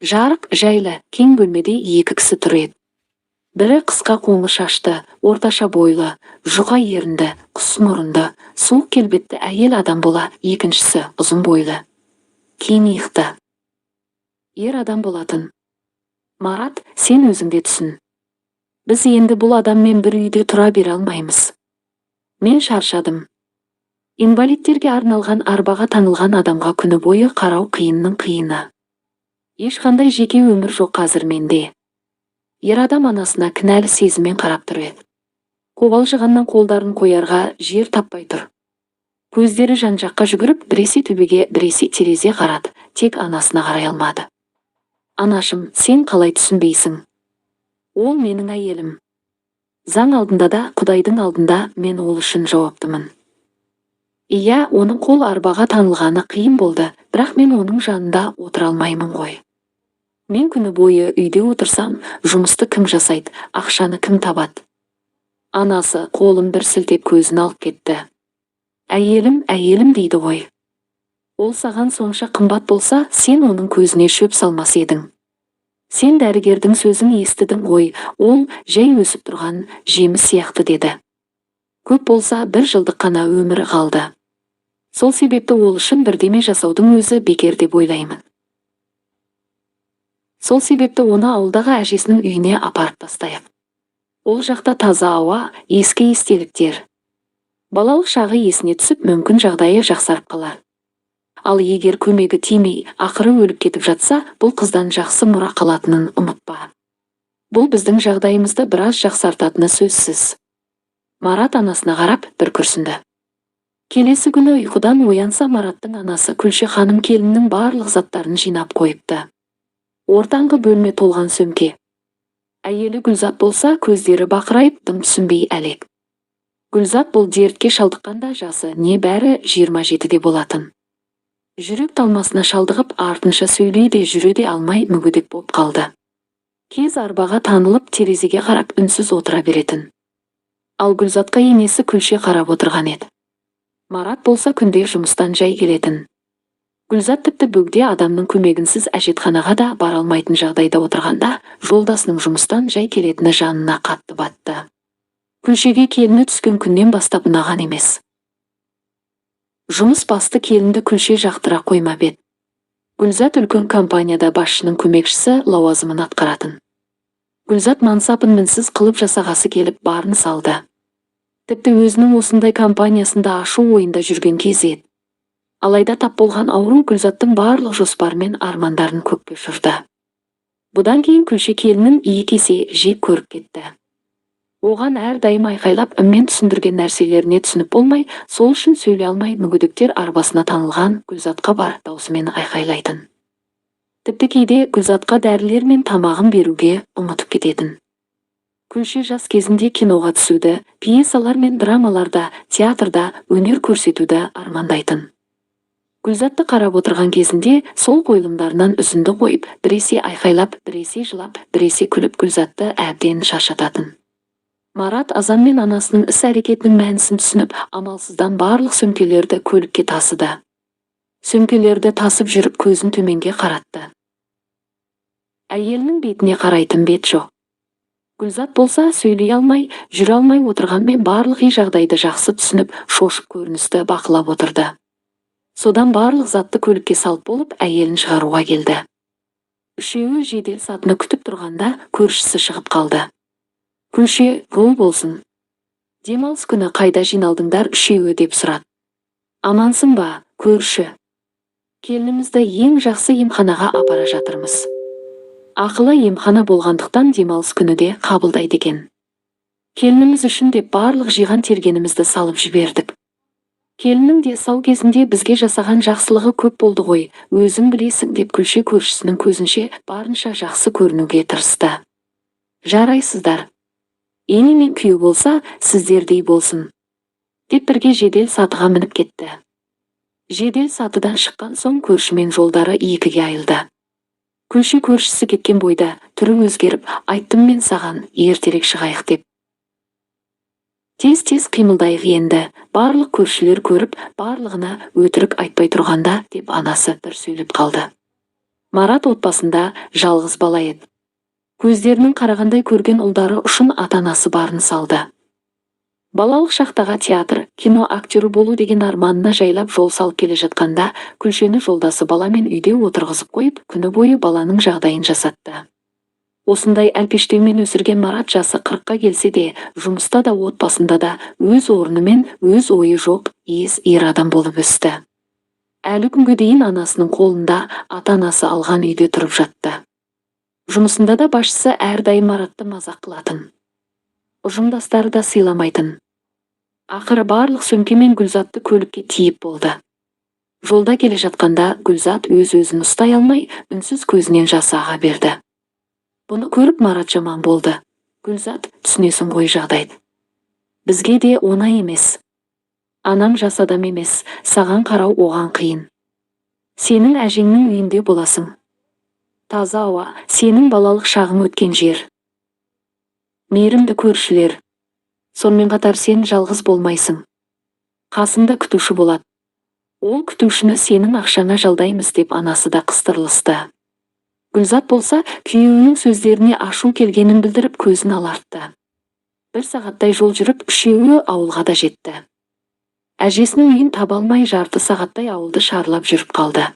Жарық, жайлы, кең бөлмеде екі кісі тұр еді. Бірі қысқа қоңыр шашты, орташа бойлы, жұқа ерінді, құс мұрынды, суық келбетті әйел адам бола, екіншісі ұзын бойлы, кең иықты ер адам болатын. Марат, сен өзің де түсін. Біз енді бұл адаммен бір үйде тұра бере алмаймыз. Мен шаршадым. Инвалидтерге арналған арбаға таңылған адамға күні бойы қарау қиынның қиыны. Ешқандай жеке өмір жоқ қазір менде. Ер адам анасына кінәлі сезіммен қарап тұр еді. Қобалжығаннан қолдарын қоярға жер таппай тұр. Көздері жан-жаққа жүгіріп, біресе төбеге, біресе терезе қарады, тек анасына қарай алмады. Анашым, сен қалай түсінбейсің? Ол менің әйелім. Заң алдында да, Құдайдың алдында мен ол үшін жауаптымын. Иә, оның қол арбаға таңылғаны қиын болды, бірақ мен оның жанында отыра алмаймын ғой. Мен күні бойы үйде отырсам, жұмысты кім жасайды, ақшаны кім табады? Анасы қолын бір сілтеп көзін алып кетті. Әйелім, әйелім дейді ғой. Ол саған сонша қымбат болса, сен оның көзіне шөп салмас едің. Сен дәрігердің сөзін естідің ғой, ол жай өсіп тұрған жеміс сияқты деді. Көп болса, 1 жылдық қана өмірі қалды. Сол себепті ол үшін бірдеме жасаудың өзі бекер деп ойлаймын. Сол себепті оны ауылдағы әжесінің үйіне апарып тастайық. Ол жақта таза ауа, ескі естеліктер. Балалық шағы есіне түсіп, мүмкін жағдайы жақсарып қалар. Ал егер көмегі тимей, ақыры өліп кетіп жатса, бұл қыздан жақсы мұра қалатынын ұмытпа. Бұл біздің жағдайымызды біраз жақсартатыны сөзсіз. Марат анасына қарап бір күрсінді. Келесі күні ұйқыдан оянса, Мараттың анасы Күлше ханым келіннің барлық заттарын жинап қойыпты. Ортаңғы бөлме толған сөмке. Әйелі Гүлзат болса, көздері бақырайып, дым түсінбей әлек. Гүлзат бұл дертке шалдыққанда жасы небәрі 27-де болатын. Жүрек талмасына шалдығып, артынша сөйлей де жүре де алмай мүгедек болып қалды. Кез арбаға танылып, терезеге қарап үнсіз отыра беретін. Ал Гүлзатқа енесі Күлше қарап отырған еді. Марат болса күнде жұмыстан жай келетін. Гүлзат тіпті бөгде адамның көмегінсіз әжетханаға да бара алмайтын жағдайда отырғанда, жолдасының жұмыстан жай келетіні жанына қатты батты. Күлшеге келіні түскен күннен бастап ұнаған емес. Жұмыс басты келінді Күлше жақтыра қоймап еді. Гүлзат үлкен компанияда басшының көмекшісі лауазымын атқаратын. Гүлзат мансапын мінсіз қылып жасағасы келіп барын салды. Тіпті өзінің осындай компаниясында ашу ойында жүрген кез еді. Алайда тап болған ауру Гүлзаттың барлық жоспары мен армандарын көкке ұшырды. Бұдан кейін Күлше келінін екі есе жек көріп кетті. Оған әрдайым айқайлап, үнмен түсіндірген нәрселеріне түсініп болмай, сол үшін сөйлей алмай, мүгедектер арбасына таңылған Гүлзатқа бар даусымен айқайлайтын. Тіпті кейде Гүлзатқа дәрілер мен тамағын беруге ұмытып кететін. Күлше жас кезінде киноға түсуді, пьесалар мен драмаларда, театрда өнер көрсетуді армандайтын. Гүлзатты қарап отырған кезінде сол қойылымдарынан үзінді қойып, біресе айқайлап, біресе жылап, біресе күліп Гүлзатты әбден шаршататын. Марат азан мен анасының іс-әрекетінің мәнісін түсініп, амалсыздан барлық сөмкелерді көлікке тасыды. Сөмкелерді тасып жүріп көзін төменге қаратты. Әйелінің бетіне қарайтын бет жоқ. Гүлзат болса сөйлей алмай, жүре алмай отырғанмен барлық жағдайды жақсы түсініп, шошып көріністі бақылап отырды. Содан барлық затты көлікке салып болып, әйелін шығаруға келді. Үшеуі жедел сатыны күтіп тұрғанда көршісі шығып қалды. Күлше, жол болсын. Демалыс күні қайда жиналдыңдар үшеуі деп сұрады. Амансың ба, көрші? Келінімізді ең жақсы емханаға апара жатырмыз. Ақылы емхана болғандықтан демалыс күні де қабылдайды екен. Келініміз үшін деп барлық жиған тергенімізді салып жібердік. Келіннің де сау кезінде бізге жасаған жақсылығы көп болды ғой, өзің білесің деп Күлше көршісінің көзінше барынша жақсы көрінуге тырысты. Жарайсыздар. Ені мен күйеу болса, сіздердей болсын. Деп бірге жедел сатыға мініп кетті. Жедел сатыдан шыққан соң көршімен жолдары екіге айылды. Күлше көршісі кеткен бойда түрі өзгеріп, айттым мен саған ертерек шығайық деп. Тез-тез қимылдайық енді, барлық көршілер көріп, барлығына өтірік айтпай тұрғанда деп анасы бір сөйлеп қалды. Марат отбасында жалғыз бала еді. Көздерінің қарағандай көрген ұлдары үшін ата-анасы барын салды. Балалық шақтағы театр, кино актері болу деген арманына жайлап жол салып келе жатқанда, Күлшені жолдасы баламен үйде отырғызып қойып, күні бойы баланың жағдайын жасатты. Осындай әлпештеумен өсірген Марат жасы 40-қа келсе де, жұмыста да отбасында да өз орны мен өз ойы жоқ, ес ер адам болып өсті. Әлі күнге дейін анасының қолында ата-анасы алған үйде тұрып жатты. Жұмысында да басшысы әрдайым Маратты мазақ қылатын. Ұжымдастары да сыйламайтын. Ақыры барлық сөмке мен Гүлзатты көлікке тиіп болды. Жолда келе жатқанда Гүлзат өз-өзін ұстай алмай, үнсіз көзінен жас аға берді. Бұны көріп Марат жаман болды. Гүлзат, түсінесің ғой жағдайды. Бізге де оңай емес. Анаң жас адам емес, саған қарау оған қиын. Сенің әжеңнің үйінде боласың. Таза ауа, сенің балалық шағың өткен жер. Мейірімді көршілер. Сонымен қатар сен жалғыз болмайсың. Қасында күтуші болады. Ол күтушіні сенің ақшаңа жалдаймыз деп анасы да қыстырлысты. Гүлзат болса, күйеуінің сөздеріне ашу келгенін білдіріп көзін алартты. Бір сағаттай жол жүріп, үшеуі ауылға да жетті. Әжесінің үйін таба алмай жарты сағаттай ауылды шарлап жүріп қалды.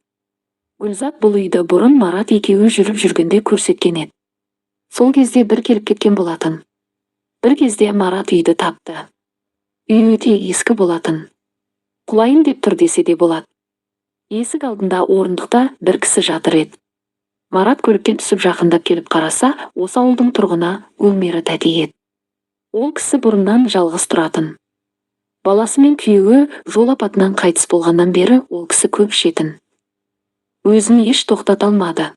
Гүлзат бұл үйді бұрын Марат екеуі жүріп жүргенде көрсеткен еді. Сол кезде бір келіп кеткен болатын. Бір кезде Марат үйді тапты. Үй өте ескі болатын. Құлайын деп тұр десе де болады. Есік алдында орындықта бір кісі жатыр еді. Марат көліктен түсіп жақындап келіп қараса, осы ауылдың тұрғыны Гүлмира тәте еді. Ол кісі бұрыннан жалғыз тұратын. Баласы мен күйеуі жол апатынан қайтыс болғаннан бері ол кісі көп ішетін. Өзін еш тоқтата алмады.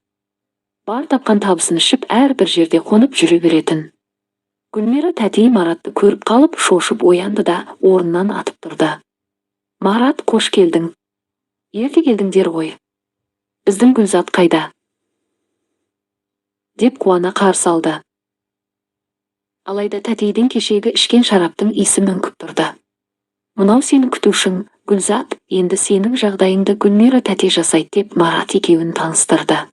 Бар тапқан табысын ішіп, әрбір жерде қонып жүре беретін. Гүлмира тәте Маратты көріп қалып, шошып оянды да орнынан атып тұрды. Марат, қош келдің. Ерте келдіңдер ғой. Біздің Гүлзат қайда? Деп қуана қарсы алды. Алайда тәтейдің кешегі ішкен шараптың иісі мүңкіп тұрды. Мынау сенің күтушің, Гүлзат, енді сенің жағдайыңды Гүлмира тәте жасайды деп Марат екеуін таныстырды.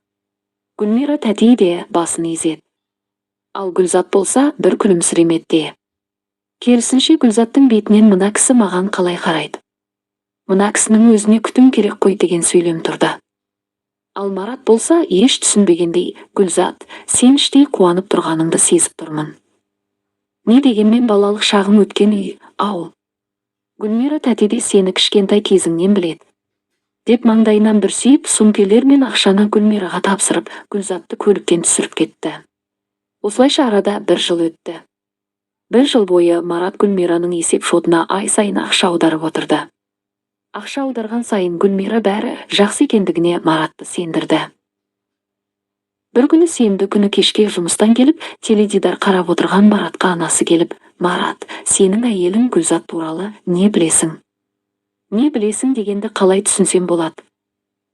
Гүлмира тәте де басын изеді. Ал Гүлзат болса бір күлімсіремеді. Керісінше Гүлзаттың бетінен мына кісі маған қалай қарайды. Мына кісінің өзіне күтім керек қой деген сөйлем тұрды. Ал Марат болса еш түсінбегендей, Гүлзат, сен іштей қуанып тұрғаныңды сезіп тұрмын. Не дегенмен балалық шағым өткен үй, ауыл. Гүлмира тәте де сені кішкентай кезіңнен біледі. Деп маңдайынан бір сүйіп, сөмкелер мен ақшаны Гүлмираға тапсырып, Гүлзатты көліктен түсіріп кетті. Осылайша арада бір жыл өтті. Бір жыл бойы Марат Гүлмираның есеп шотына ай сайын ақша аударып отырды. Ақша аударған сайын Гүлмира бәрі жақсы екендігіне Маратты сендірді. Бір күні сенбі күні кешке жұмыстан келіп, теледидар қарап отырған Маратқа анасы келіп, Марат, сенің әйелің Гүлзат туралы не білесің? Не білесің дегенді қалай түсінсем болады?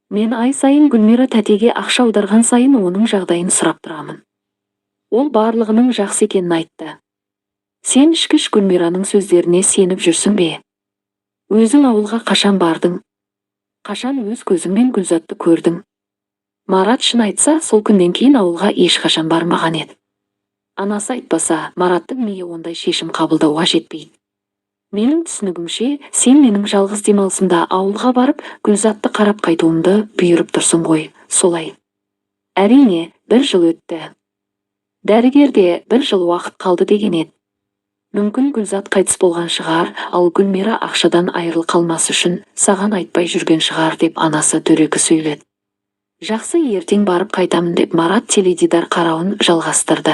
Мен ай сайын Гүлмира тәтеге ақша аударған сайын оның жағдайын сұрап тұрамын. Ол барлығының жақсы екенін айтты. Сен ішкіш Гүлмираның сөздеріне сеніп жүрсің бе? Өзің ауылға қашан бардың? Қашан өз көзіңмен Гүлзатты көрдің? Марат шын айтса, сол күннен кейін ауылға ешқашан бармаған еді. Анасы айтпаса, Мараттың миы ондай шешім қабылдауға жетпейді. Менің түсінігімше, сен менің жалғыз демалысымда ауылға барып, Гүлзатты қарап қайтуымды бұйырып тұрсың ғой, солай. Әрине, бір жыл өтті. Дәрігерде бір жыл уақыт қалды деген еді. Мүмкін Гүлзат қайтыс болған шығар, ал Гүлмира ақшадан айырыл қалмас үшін саған айтпай жүрген шығар деп анасы дөрекі сөйледі. Жақсы, ертең барып қайтамын деп Марат теледидар қарауын жалғастырды.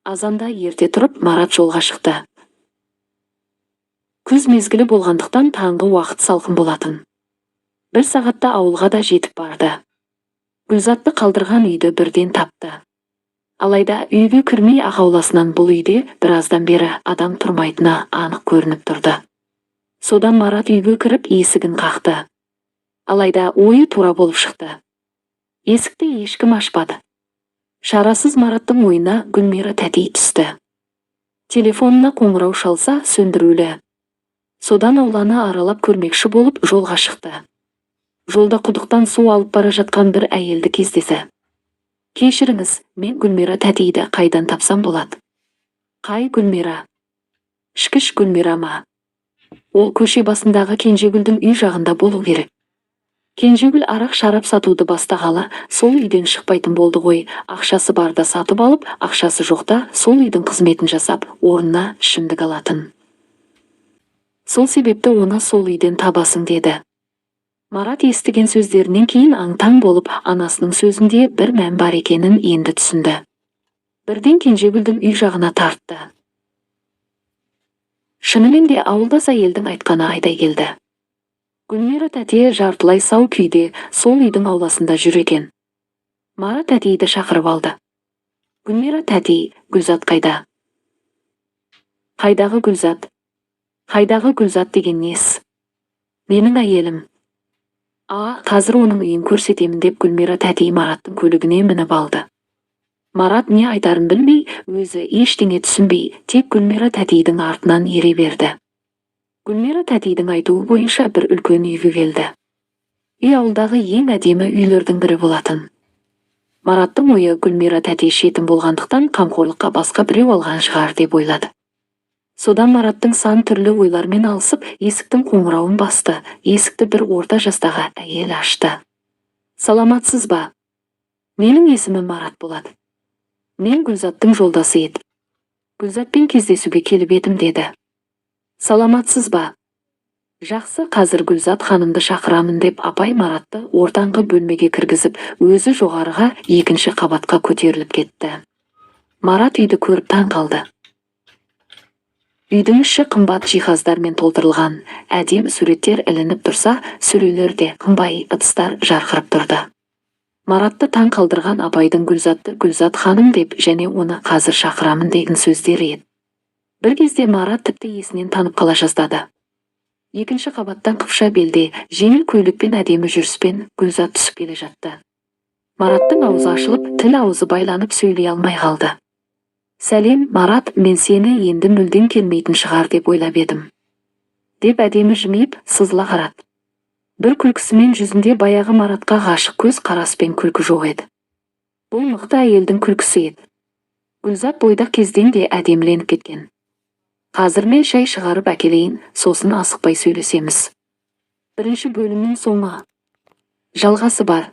Азанда ерте тұрып, Марат жолға шықты. Күз мезгілі болғандықтан таңғы уақыт салқын болатын. Бір сағатта ауылға да жетіп барды. Гүлзатты қалдырған үйді бірден тапты. Алайда үйге кірмей ақ ауласынан бұл үйде біраздан бері адам тұрмайтыны анық көрініп тұрды. Содан Марат үйге кіріп есігін қақты. Алайда ойы тура болып шықты. Есікті ешкім ашпады. Шарасыз Мараттың ойына Гүлмира тәте түсті. Телефонына қоңырау шалса сөндірулі. Содан ауланы аралап көрмекші болып жолға шықты. Жолда құдықтан су алып бара жатқан бір әйелді кездесі. Кешіріңіз, мен Гүлмира тәтейді қайдан тапсам болады? Қай Гүлмира? Ішкіш Гүлмира ма? Ол көше басындағы Кенжегүлдің үй жағында болу керек. Кенжегүл арақ шарап сатуды бастағалы, сол үйден шықпайтын болды ғой, ақшасы барда сатып алып, ақшасы жоқта сол үйдің қызметін жасап, орнына ішімдік алатын. Сол себепті оны сол үйден табасың деді. Марат естіген сөздерінен кейін аң-таң болып, анасының сөзінде бір мән бар екенін енді түсінді. Бірден Кенжегүлдің үй жағына тартты. Шынымен де ауылдас әйелдің айтқаны айдай келді. Гүлмира тәте жартылай сау күйде сол үйдің ауласында жүр екен. Марат тәтейді шақырып алды. Гүлмира тәтей, Гүлзат қайда? Қайдағы Гүлзат? Қайдағы Гүлзат деген нес? Менің әйелім. Қазір оның үйін көрсетемін деп Гүлмира тәтей Мараттың көлігіне мініп алды. Марат не айтарын білмей, өзі ештеңе түсінбей, тек Гүлмира тәтейдің артынан ере берді. Гүлмира тәтейдің айтуы бойынша бір үлкен үйге келді. Үй ауылдағы ең әдемі үйлердің бірі болатын. Мараттың ойы Гүлмира тәтей шетін болғандықтан қамқорлыққа басқа біреу алған шығар деп ойлады. Содан Мараттың сан түрлі ойлармен алысып, есіктің қоңырауын басты, есікті бір орта жастағы әйел ашты. Саламатсыз ба? Менің есімім Марат болады. Мен Гүлзаттың жолдасы едім. Гүлзатпен кездесуге келіп едім деді. Саламатсыз ба? Жақсы, қазір Гүлзат ханымды шақырамын деп апай Маратты ортаңғы бөлмеге кіргізіп, өзі жоғарыға екінші қабатқа көтеріліп кетті. Марат үйді көріп таң қалды. Үйдің іші қымбат жиһаздармен толтырылған, әдемі суреттер ілініп тұрса, сөрелерде қымбат ыдыстар жарқырап тұрды. Маратты таң қалдырған апайдың Гүлзатты Гүлзат ханым деп және оны қазір шақырамын деген сөздері еді. Бір кезде Марат тіпті есінен танып қала жаздады. Екінші қабаттан қыпша белде, жеңіл көйлекпен әдемі жүріспен Гүлзат түсіп келе жатты. Мараттың аузы ашылып, тіл аузы байланып сөйлей алмай қалды. Сәлем, Марат, мен сені енді мүлдем келмейтін шығар деп ойлап едім. Деп әдемі жымиып, сызыла қарады. Бір күлкісімен жүзінде баяғы Маратқа ғашық көз қараспен күлкі жоқ еді. Бұл мықты әйелдің күлкісі еді. Гүлзат бойдақ кезден де әдеміленіп кеткен. Қазір мен шай шығарып әкелейін, сосын асықпай сөйлесеміз. Бірінші бөлімнің соңы. Жалғасы бар.